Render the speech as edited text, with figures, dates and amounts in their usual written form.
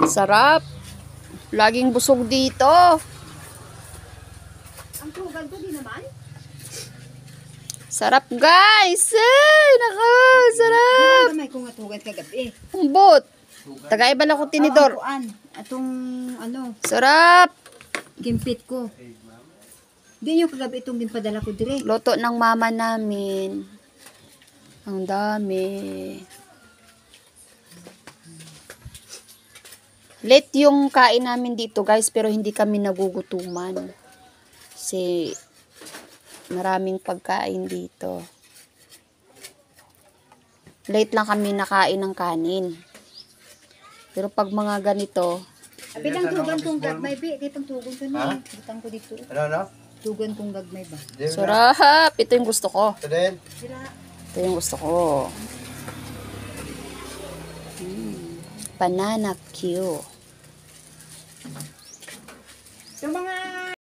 Sarap. Laging busog dito. Ang tugal ko, di naman. Sarap, guys. Ay, nako, sarap. May kung atugan kagabi. Umbot. Tagay ba lang ko tinidor? Atong ano, Sarap. gimpit ko. Di yung kagabi itong ginpadala ko dire. Luto ng mama namin. Ang dami. Late yung kain namin dito, guys, pero hindi kami nagugutuman. Kasi maraming pagkain dito. Late lang kami nakain ng kanin. Pero pag mga ganito, Abi lang tugan kong gagmay bi, kay pang tugon ko Ha? ni. Butang ko dito. Ano? Tugon kong gagmay ba. sarap. Ito yung gusto ko. Ito din. Sila Ito yung gusto ko. Banana Q.